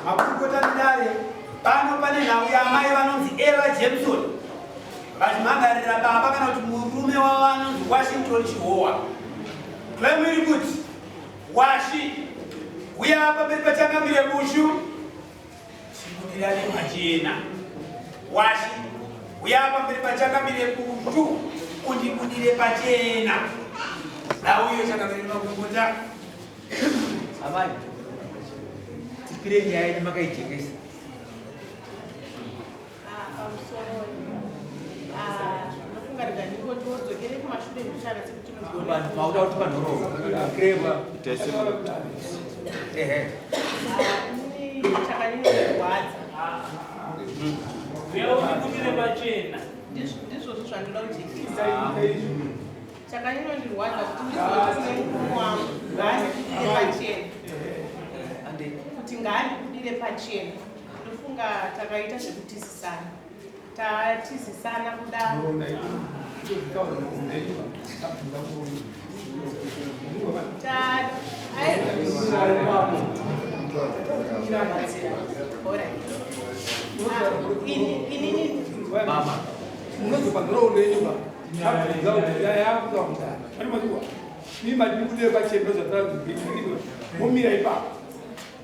makurukota ndare pano pane nhau yamai vanonzi Eva Jameson vachimagarira baba kana kuti murume wavo anonzi Washington Chihowa. Claimiri kuti Washi uya apa peri pachangamire bushu chibudira nemachena. Washi uya apa peri pachangamire bushu undibudire pachena. Nauyo chakamire makurukota. Amai tikire nyaya yemakaijekesa. kuti ngani kudire pachena ndofunga takaita zvekutisisana tatizisana kuda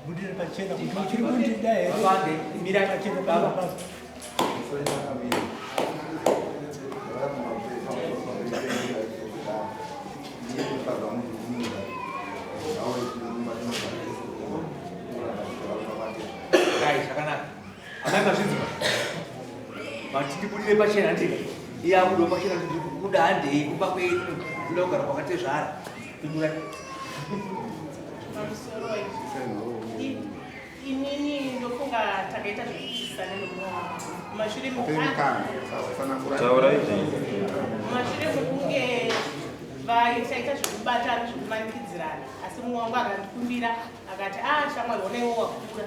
Budire pachena kuti kuti dai Abande mira pachena baba. Guys, akanaka. Amai mazvinzwa. Matiti budire pachena ndika. Iya kudo pachena kuti kuda handei kumba kwedu. Kuda kugara kwakatezvara. Pindura. inini ndofunga takaita zvekutisisana mashure mekunge vaitaita zvekubatana zvekumanikidzirana asi mumwe wangu akandikumbira akati shamwari onaiwo wakura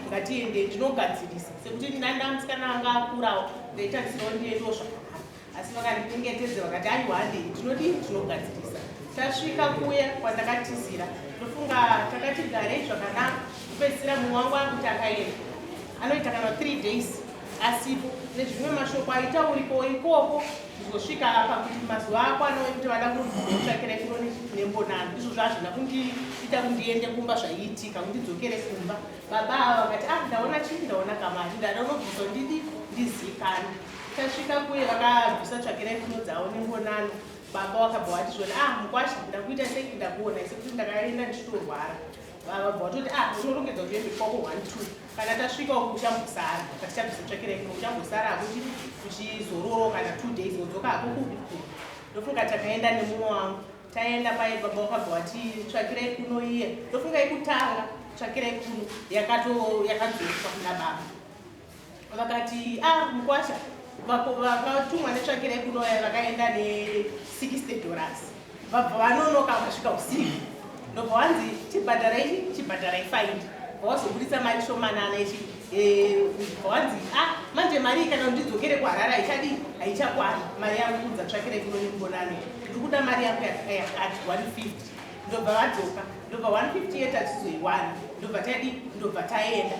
ngatiende ndinogadzirisa sekuti ndinandamusikana anga akurawo ndaitarisirawo ndiendewo zvakanaka asi vakandinyengetedzera vakati aiwa handei tinogadzirisa tasvika kuya kwandakatizira ndofunga takati garei zvakanaka kupedzisira mumwe wangu akuti akaenda anoita kana 3 days asipo nezvimwe mashoko aitauripo ikoko zvizosvika pakuti mazuva ako anoekuti vada kutsvakira kuno nembonano izvo zvazvina kundiita kundiende kumba zvaiitika kundidzokere kumba baba ava vakati ndaona chii ndaona kamari ndada unobvisa ndizikana tasvika kuye vakabvisa tsvakirai kuno dzavo nembonano baba wakabva wati zvona mukwasha ndakuita sei ndakuona sekuti ndakaenda ndichitorwara vabva vatoti unorongedza kuti uende kwako 1 2 kana tasvika uku uchambosara katichabvisa tsvakirai kuno uchambosara hakuti uchizororo kana 2 days wodzoka hako kupi ndofunga takaenda nemumwe wangu taenda pai baba wakabva wati tsvakirai kuno iye ndofunga yekutanga tsvakirai kuno yakadzoswa kuna baba vakati mukwasha vakatumwa netsvakirai kuno vakaenda ne$60 vabva vanonoka vakasvika usiku ndobva vanzi chibhadharai faindi vawazobudisa mari shomanana vanzi manje mari kana ndidzokere kuharara haichakwani mari yangu kudza tsvakirai kuno nembonano ndikuda mari yangu yakati 150 ndobva vadzoka ndobva 150 yetatizoiwana ndobva taenda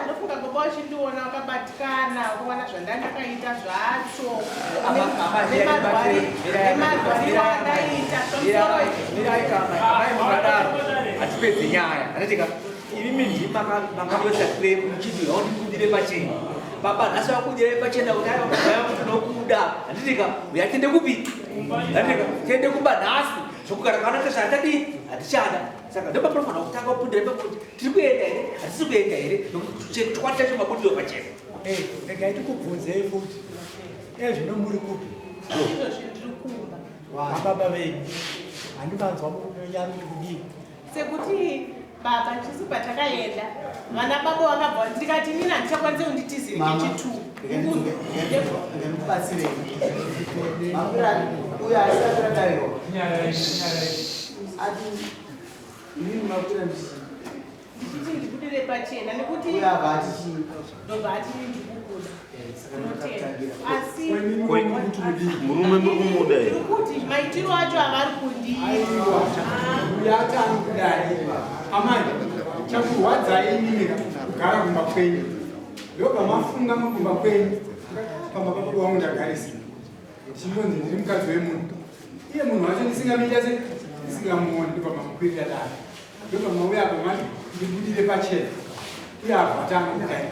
ndofunga baba wachindiona wakabatikana kuona zvandandakaita zvacho nemarwariro andaita atipedze nyaya anatika imi ndima makabesa claim muchiti yaundikudire pachena baba nhasi wakudire pachena kuti tinokuda anditika uyatende kupi anditika tiende kumba nhasi zvokugara kanaka zvatadii hatichada saka ndopaprofanira kutanga kupindira pakuti tiri kuenda here hatisi kuenda here chikwati chacho mabudiro pachena regai tikubvunzei futi zvino muri kupi baba venyu handivanzwa munyari kudii sekuti baba tisu patakaenda vana baba vakabva ndikati nini handichakwanise kunditizire chechi2 nditi ndikudire pachena nekuti ndobva ati ndikukuda asi murume muri kumuda here kuti maitiro acho havari uyatangudai amai chakurwadzai inini ndakagara kumba kwenyu. Ndobva mafunga mukumba kwenyu. Pamba baba wangu ndagarisa. Chinonzi ndiri mukadzi wemunhu. Iye munhu wacho ndisingamuita sei ndisingamuoni ndobva mamukwirira dai. Ndobva mauya apa mati ndibudire pachena. Iye abva atanga kudai.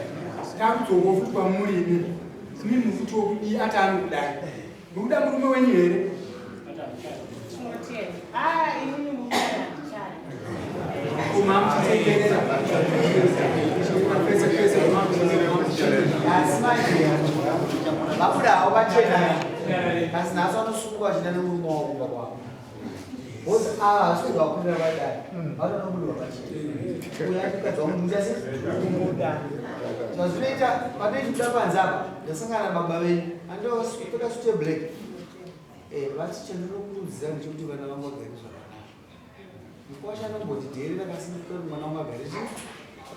Takudzongo futi kwamuri inini. Mimi futi wokudii atanga kudai. Mukuda murume wenyu here? Inini mumwana ndichari. Kumamchitekerera. Vabudawo vachena kasi nhasi vanosungwa vachida nemurume wavo kumba kwavo bhozi ava haswedza vakurira vadai vanonobudiwa pachena uya mukadzi wamuita se zvazvinoita panoiti kuda panze apa ndasangana nababa venyu andopfeka sute black vati chandinokurudzira ndechekuti vana vangu vagari zvakanaka nikuwachanomboti dheri rakasimika kuti mwana wangu agari chi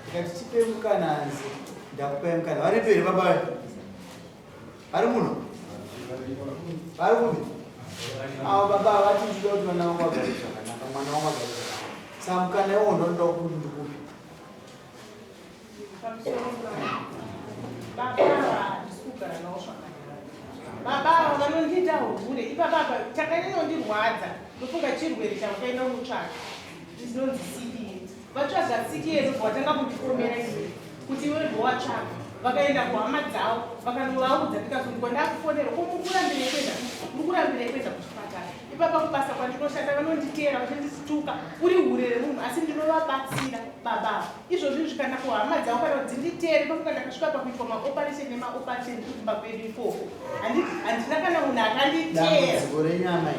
tikati tipe mukana hanzi ndakupai mukana vari peri baba vari muno vari kupi avo baba vati ndida kuti mwana wangu agari zvakanaka mwana wangu agari zvakanaka saka mukana iwo ndonoda kuti ndikupi baba vanondiita hurure ipapapa chakanyanyondirwadza ndofunga chirwere chakaenda mutsvaga ndinonzi CDA vatsvaga CDA ndobva vatanga kundikomera iwe kuti iwe ndowatsvaga vakaenda kuhama dzavo vakanovaudza ndikazondikwa ndakufonera mukurambire kwenda kuchipatara ipapa kubasa kwandinoshanda vanonditeera vachandisituka uri urere munhu asi ndinovabatsira baba izvozvi zvikanda kuhama dzavo kana kuti nditeere pafuka ndakasvika pakuitwa maoperation nemaoperation kukumba kwedu ikoko handina kana munhu akanditeera dambudziko renyama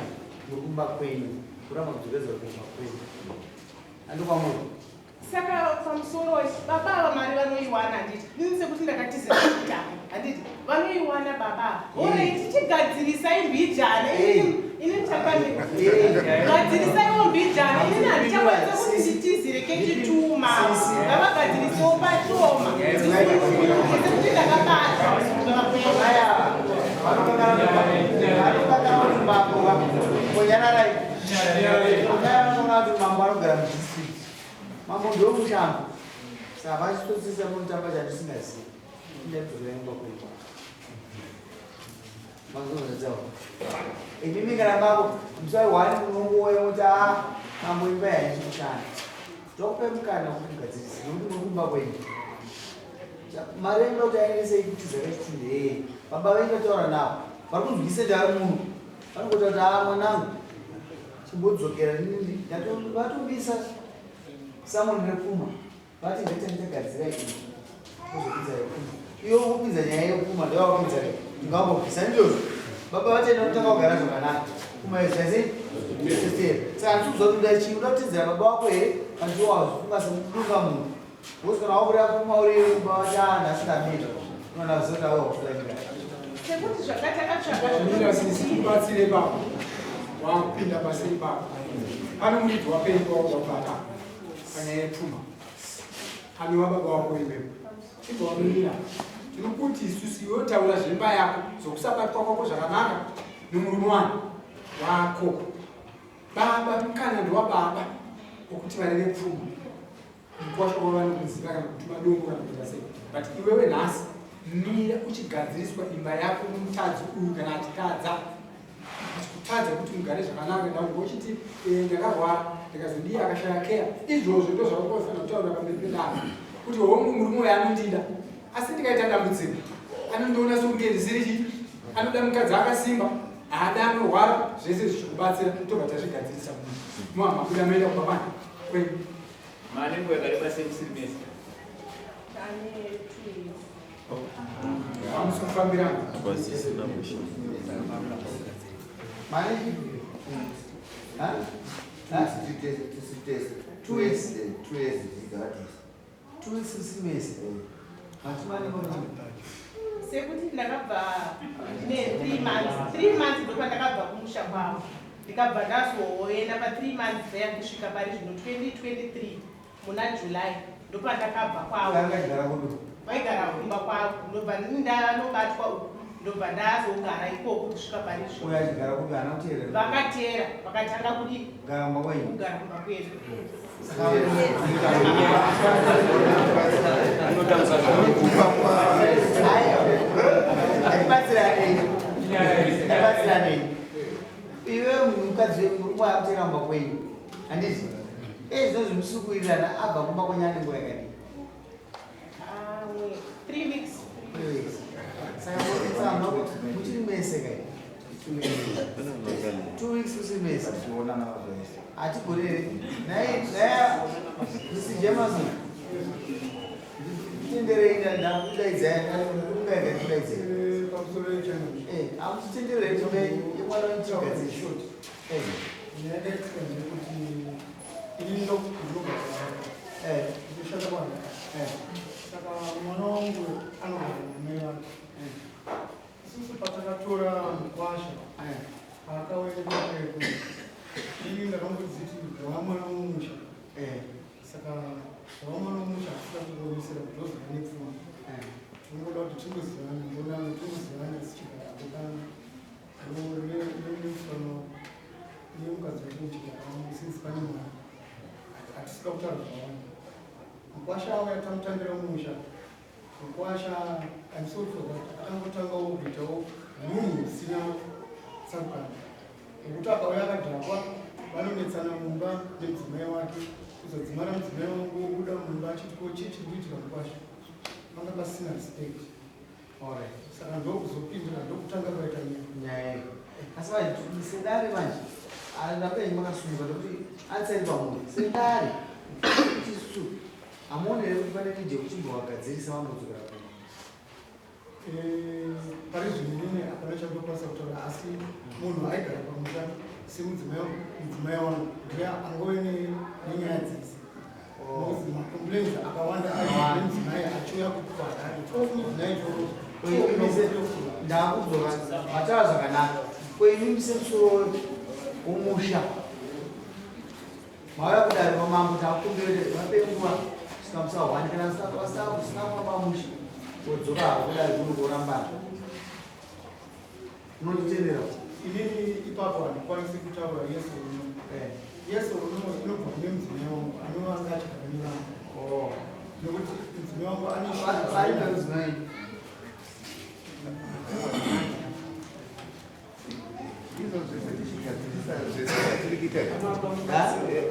yokumba kwenyu kuramba kudzoredzwa kumba kwenyu andikwamuri saka pamusoro baba mari vanoiwana handiti ini sekuti ndakatizira kuita handiti vanoiwana baba ore tichigadzirisai mbijana ini gadzirisaiwo mbijana ini handichakwanisa kuti nditizire kechituma ngavagadzirisewo pashoma sekuti ndakabata mambo anogara mudistrict mambo ndomushango saka vachitosisa munotamba chandisingazivi indaizokuemba kuita mazozadzao imimi kana mako musaiwani munongoya kuti mambo imba yaichikushanda tokupe mukana wekuti mugadzirisi nokuti mukumba kwenyu mari enda kuti aendesei kuti zvakachitinde baba vaingataura navo vari kunzwise ndari munhu vanongota kuti mwanangu chimbodzokera vatombisa samoni repfuma vati ndatandagadzira ini ozopinza repfuma iwo kupinza nyaya yepfuma ndovapinza ndingambobvisa ndizvozvo baba vatenda kutanga kugara zvakanaka kumaizvase saka ndikuziva kuti ndachii uda kutizira baba wako here andiwazvifunga semudunga munhu wosi kana wakurira pfuma uri baba vati ndasingamita unoda kuzota wakufurakira sekuti zvakatakatsvaga sisikubatsire baba wakupinda paseri baba pane muridzi wapenga wakubata panyaya yepfuma hamiwa baba wako iwepo chibva wamira tinokuti isusu iwe taura zvemba yako zokusabatwa kwako zvakanaka nemurume wani wako baba mukana ndowababa wokuti vareve pfuma mukwashoko vanokuziva kana kutuma dongo kana kuita sei but iwewe nhasi mira uchigadziriswa imba yako nomutadzi uyu kana atikadza achikutadza kuti mugare zvakanaka ndakuchiti ndakarwara ndikazodii akashaya keya izvozvo ndo zvakakofana kutaura pamberi pedana kuti hongu murume uyo anondida asi ndikaita dambudziko anondiona sokunge ndisiri chiti anoda mukadzi akasimba haada anorwara zvese zvichikubatsira tobva tazvigadzirisa muhamabuda maenda kubapana kwenyu manengo yakareba semusiri mese amusokufambirana sekuti ndakabva ne3 months ndopa ndakabva kumusha kwavo ndikabva ndazoenda pa3 months zaya kusvika pari zvino 2023 muna July ndopa ndakabva kwavo vaigara kumba kwavo ndobva ndanobatwa uku ndobva ndazogara ikoko kusvika pari vakatera vakatanga kudi kugara kumba kwedu kumba kwenyu. Handiti? Zvinonzi musukurirana abva kumba kwenyu ane nguva yakadii? 3 weeks. 3 weeks. Saka mufamba muchiri mese kai? 2 weeks usiri mese. Hatigorere. Naye Mr. Jameson. Tenderei ndakudaidzai kungaika kudaidzai. Hamuchitenderei kuti imwana wechigadzirisa. Saka mwana wangu anogara namai vake. Isusu patakatora mukwasha akauya kwakeku ini ndakambodziti zvawamwana womusha. Saka zvawamwana womusha asingatokonesera kuti ozova nepfuma. Tinoda kuti tingozivana mbonano tingozivana tichigara kudana nemusano nemukadzi wake muchigara since pane mwana hatisika kutaura zvawanda. Mukwasha auya tamutambira mumusha. Mukwasha I'm sorry for that. Akangotangawo kuitawo munhu usina tsangana. Nekuti akauya akadhakwa vanonetsana mumba nemudzimai wake. Kuzodzimara mudzimai wangu wobuda mumba achiti ko chii chiri kuitika mukwasha. Panga pasina respect. Saka ndokuzopindura ndokutanga kwaita nyaya. Asi vanhu sedare manje ndapenyu makasunga nokuti ansari pamunhu sedare isusu hamuonere kuti pane nije kuchimbovagadzirisa vanodzokera kuno. Pari zvinini hapana chandokwanisa kutaura asi munhu aigara pamusha semudzimai wangu ndiye angove nenyaya dzisi. Nokuti macomplaints akawanda ari nemudzimai achiuya kupara mudzimai choro ndakuzova mataura zvakanaka kweinimise musoro womusha mauya kudari kwamambo takumbirete vapenguva sikamusahwani kana sina kwamba musha wodzoka hako kudari kuno korambana unotitendera inini ipapo handikwanisi kutaura yesu uno. Yesu uno inobva kune mudzimai wangu anova achigara nevanhu. Nokuti mudzimai wangu aneaiauzimai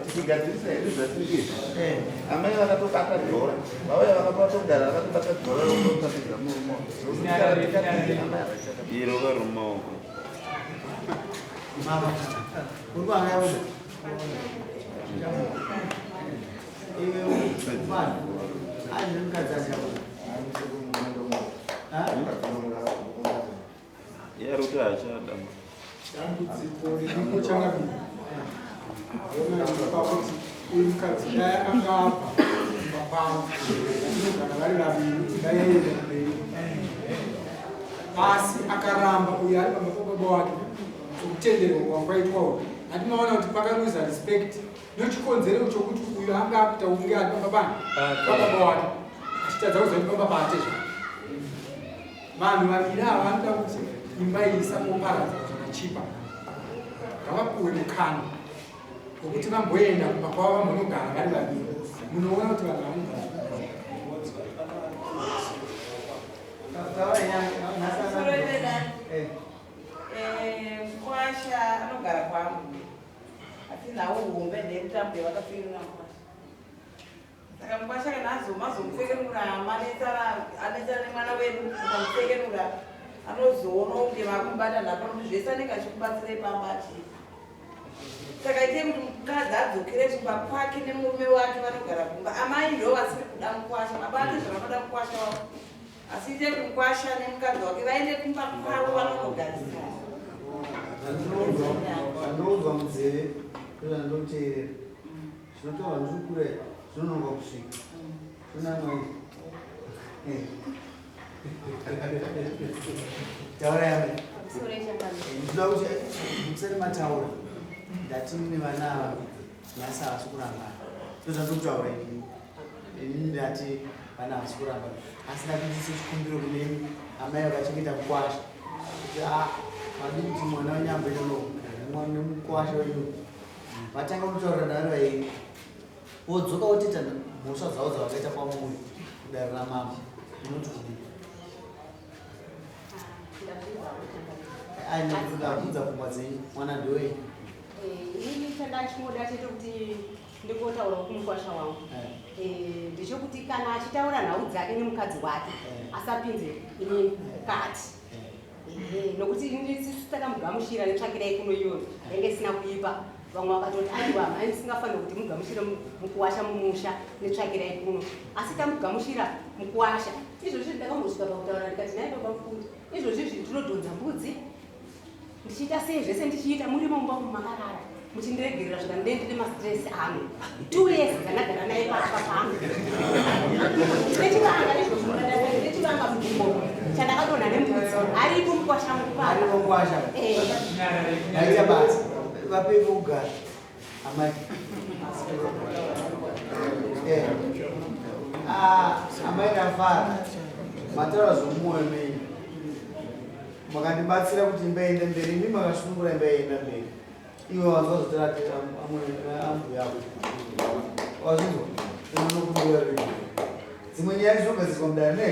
tichigadzirisa hedu zvatiriita amai vakatobata dhora vauya vakapatogara vakatobata dhora rokutatidza murumo iro varumaoko urikuangauda aine mukadzi achauda yaruti achada dambudziko ririko changadini pakuti uyu mukadzi dai anga abva kumba inogara vari vaviri daienda mberi asi akaramba uyu ari pamba pababa wake sokutenderwa kwaitwa uyu handinoona kuti pakaluza respect nochikonzero chokuti uyu anga akuita unge ari pababani pababa wake achitadza kuziva kuti pababa atezva vanhu vaviri ava vanoda kuti imba iyi isangoparadza zvakachipa ngavapuwe mukana wekuti vamboenda kumba kwavo vambonogara vari vaviri munoona kuti vanhu vanogara Mukwasha anogara kwangu atinawo humbe nemutambo yavakapirira mukwasha. Saka mukwasha kana azomupfekenura anetsana nemwana wedu ukamupfekenura anozoona kunge vakumbata nhapa kuti zvese anenge achikubatsira pamba achii. Saka ite kuti mukadzi adzokere kumba kwake nemurume wake vanogara kumba. Amai ndo vasiri kuda mukwasha, baba ake zvavanoda mukwasha wavo. Asi ite kuti mukwasha nemukadzi wake vaende kumba kwavo vanonogadzira. Andoudzwa munzeve ndozvandoteerera zvinotorwa ndikure zvinononga kusvika unamwai taura yame ndinoda kuti musati mataura ndati mune vana ava nyasa havasi kurambana ndozvandokutaura ini ndati vana havasi kurambana asi ndakuitise chikumbiro kuneni amai vakachengeta mukwasha kuti vadi kuti mwana wenyambo nemukwasha wedu vatanga kutaura navari vairi wodzoka wotita mhosva dzavo dzavakaita kwamuri kudare ramambo unoti kudii aine kudabvudza pfungwa dzenyu mwana ndowei Ini chandachinoda chete kuti ndikotaura kumukwasha wangu ndechekuti kana achitaura nhau dzake nemukadzi wake asapinze ini mukati nokuti isusu takamugamushira netsvakirai kuno iyoyo yange isina kuipa vamwe vakatoti aiwa mai ndisingafanira kuti mugamushire mukuwasha mumusha netsvakirai kuno asi tamugamushira mukuwasha izvozvi ndakambosvika pakutaura ndikati nai baba mukuru izvozvizvi ndinodhonza mbudzi ndichiita sei zvese ndichiita muri mumba mumakarara muchindiregerera zvikandendine mastress angu 2 years dzandagara naye papa pangu nechivanga nechivanga mudhimbo chandakadonha nembudzi aripo mukwasha aripo mukwasha aita basa vapepo kugara amai amai ndafara mataura zvomumoyo menyu makandibatsira kuti imbaenda mberi imi makasungura imbaenda mberi iwe wanzwazotaratira ambu yako wazvinzwa inonokumbuyarei dzimwe nyaya dzinogadzirwa mudare ne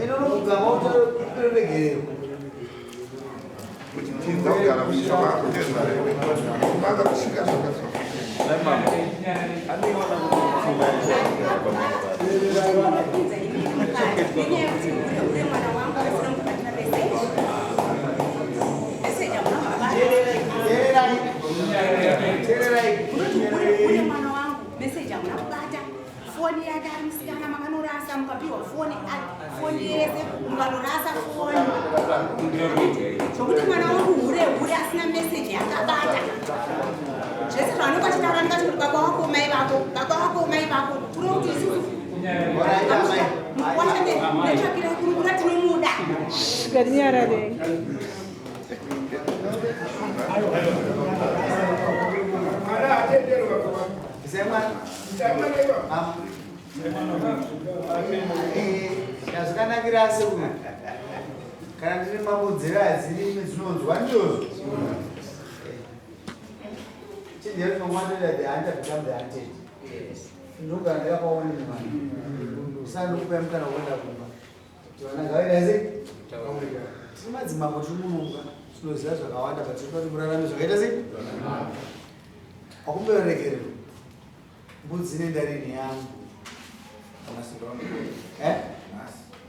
inonokugama utoregererwa ule mwana wangu meseji hamuna kubata foni yake ari musikana makanorasa mukapiwa foni yese mukanorasa foni zvokuti mwana wangu hure asina meseji yakabata zvese zvavanenge vachitaura ndikati kuti baba wako mai vako baba wako mai vako kuri kuti isusu mukwashande netsvakirai kuri kuna tinomuda ngatinyararei zvakanakira asi uyu kana ndine mamudziro adzirimi dzinonzwa njozo chindiri nomwatoita the hunter become the hunted ndogara ndakapaonini mani usandokupa mukana wekuenda kumba tiona gavaidase tine madzimambo timununga tinoziva zvakawanda patinoda kuti murarame zvakaita sei wakumberegererwa mbudzi nendarini yangu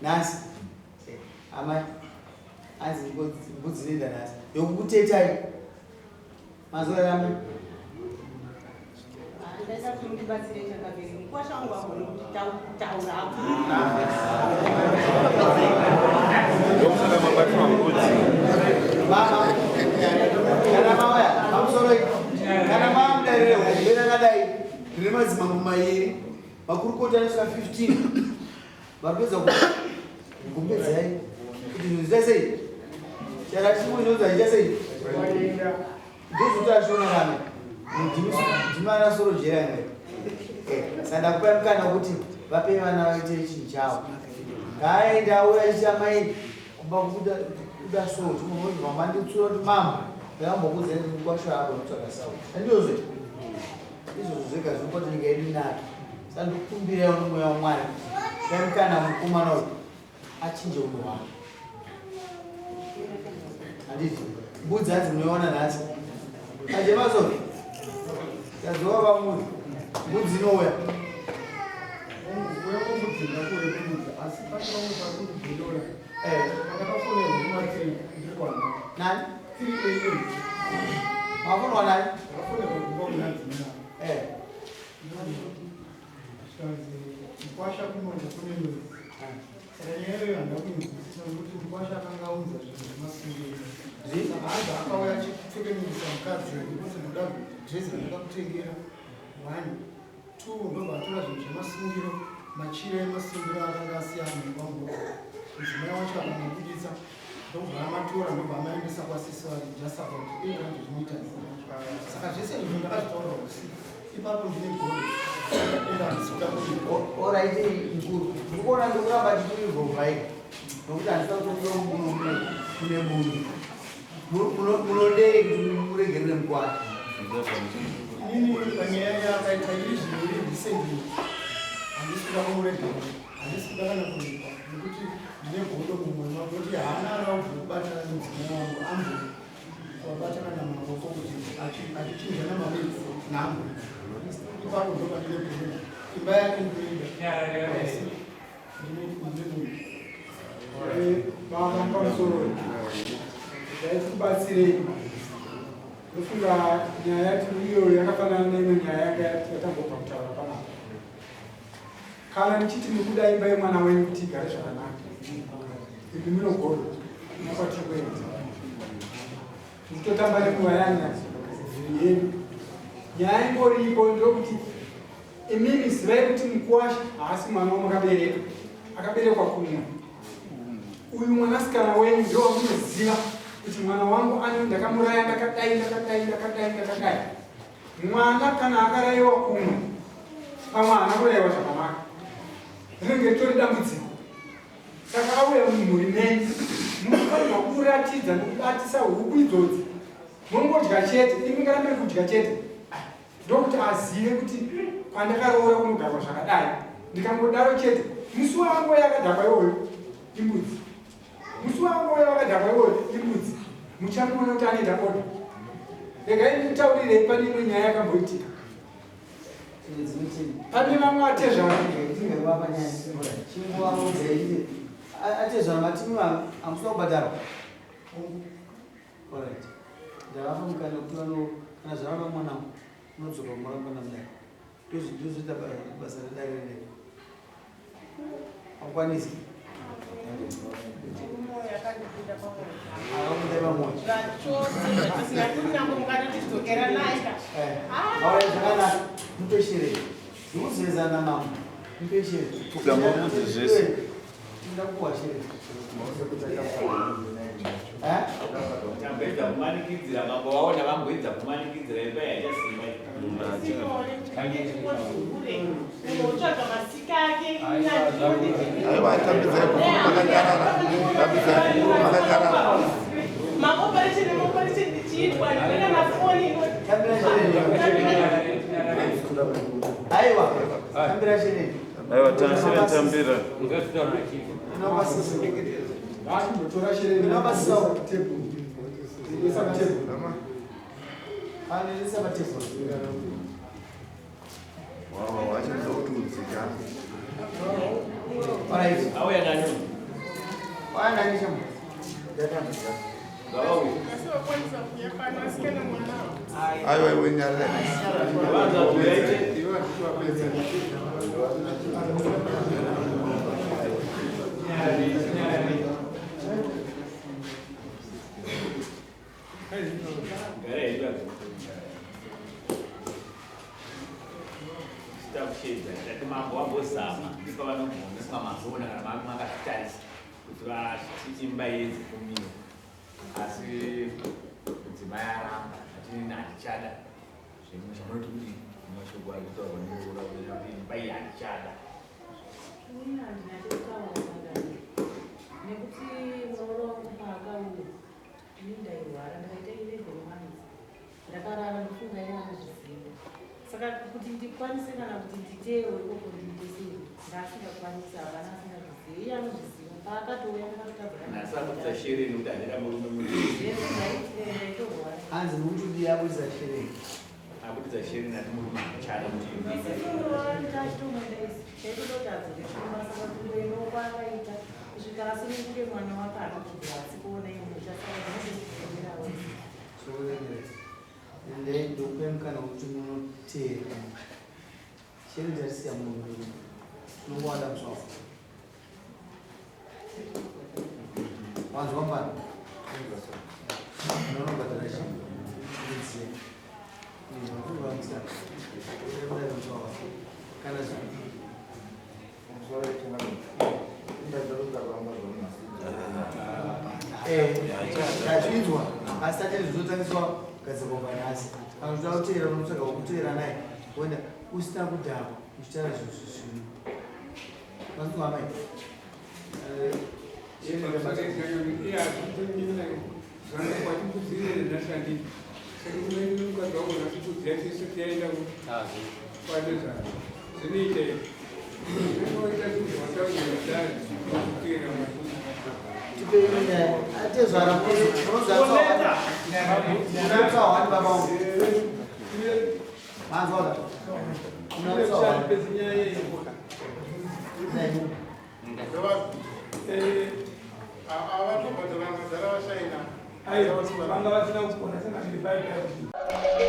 nhasi amai anzi mbudzi nenda nhasi yokukutetai mazorarame ndaisa kuti mundibatsire chakaveri mukwasha wangu agone kutaura kana mauya pamusoro kana mamudarire hombe rakadai rine madzimambo mairi makurukota anosvika 15 varipedza kugombedzai kuti zvinozita sei chara chimwe inonzi achiita sei ndozvoti ashonarame ndimana soro jeranga sandakupai mukana wekuti vape vana vaite chinhu chavo ngaaenda auya achiita mai kumba kuda soro timonoti mama nditsura kuti mama ndakambokudza mukwasha ako notsvaga sauri andizve izvozvo zvega zvinokoti nyika yedu inaka sandikumbira unomweya wamwari dai mukana mukomana uyu achinje uno wake handiti mbudzi hadzi munoiona nhasi ajemazori yazova vamudzi mbudzi inouya nani mafonwa nani mukwasha kunonga kune mwe saka ndakuinzwisisa nokuti mukwasha akanga aunza zvinhu zvemasungiro haza akauya achipfekenisa mukadzi kuti ndoda dhirezi randakakutengera 1 2 ndobva atora zvinhu zvemasungiro machira emasungiro akanga asiyana nekwamboka mudzimai wacho akamabudisa ndobva amatora ndobva amaendesa kwasisi vari jasaba kuti izvazvo zvinoita saka zvese izvo ndakazvitaura usiku ipapo ndine gori oraiti mkuru ndikuona ndikuramba ndikuiruvhaika nokuti handisa kutotora kune munhu munodei kuti muregerere mukwata inini panyaya yakaita izvi recently handisi kuda kumuregera handisi kuda kana kuripa nekuti ndine godo mumwe mako kuti haana ara kubvatana nedzimai wangu ambo wabatana namako kuti achichinja namamedzi nambo ipakuzoka ndilekuenda imba yake ndinoenda baba pamusoro daikubatsirei ndofunga nyaya yati iyo yakafanana neimwe nyaya yanga yatambobva kutaura panapa kana ndichiti nekuda imba yemwana wenyu kuti igare zvakanaka imi munogorwa nakwatiri kuedza ndichitotamba nemuwayanya yenu nyaya ingoripo ndokuti imimi zivai kuti mukuwasha haasi mwana wamakabereka akaberekwa kumwe uyu mwanasikana wenyu ndio wamunoziva kuti mwana wangu ani ndakamuraya ndakadai mwana kana akarayiwa kumwe pamwe haana kurayiwa zvakanaka rinenge ritori dambudziko saka auya mumhuri menyu munofanirwa kuratidza nekubatisa huku idzodzi mongodya chete imi ngarambe kudya chete ndokuti azive kuti pandakaroora kunogarwa zvakadai ndikangodaro chete musi wangu yakadhakwa iwoyo imbudzi musi wangu wakadhakwa iwoyo imbudzi muchamuona kuti anoita oda regai nditaurirei pane imwe nyaya yakamboitika pane vamwe atezvana matimi amusina kubhadharwa ndavafa mukana kuti kana zvarava mwanangu unodzoka kumurambana mudai ndozviita basa redarere akwanisi zvakanaka mupesherei ndikuzvezana mama mupeshere ndakuwa shere Tambeta kumanikidzira mambo waona vamboedza kumanikidzira imba yachasimba unotsvaga masika ake maoperation ndichiitwa ndinoenda nafoni aiwa tambira shere aiwa tambira vachimbotora shere mambo wambozama ndipo vanogondeswa mazona kana vamwe makazvitarisa kuti vachichimba yenzi kumiro asi kudzimai aramba atini hatichada zvinhu zvamunoti kuti mashoko ari kutaurwa neura kuti imba iyi hatichada nekuti murooro wangu paakauya ini ndairwara ndakaita 11 months ndakarara ndofunga yanozviziva saka kuti ndikwanise kana kuti nditeewo ikoko ndiitesei ndaasingakwanisi havana asingazvizivi iye anozviziva paakatouya ndakatadzaakuisa shere nekuti handida murume ndaitorwara hanzi nokuti yabudisa shere akudisa shere nati murume achada ndaitototadza ndechimasa kuenokwaakaita kusvika asunungure mwana wake anokudzira asi kuona imuchasaaaaao ndokupemukana kuti munoteera shere ndarisiya munhu nongowanda muswafu wanzwa mbani nonobhadhara chiiziya kana azvinzwa asi tatei zvizotangiswa gadzirwa panhasi kana zvida kuteera unotsvaga wokuteera naye wenda usina kudhakwa uchitaura zvinhu zvisvino mazvinzwa mai atezvara unatsa wani baba wangu manzwala unatsa Ayo, bangga wasina kupona sana ni 5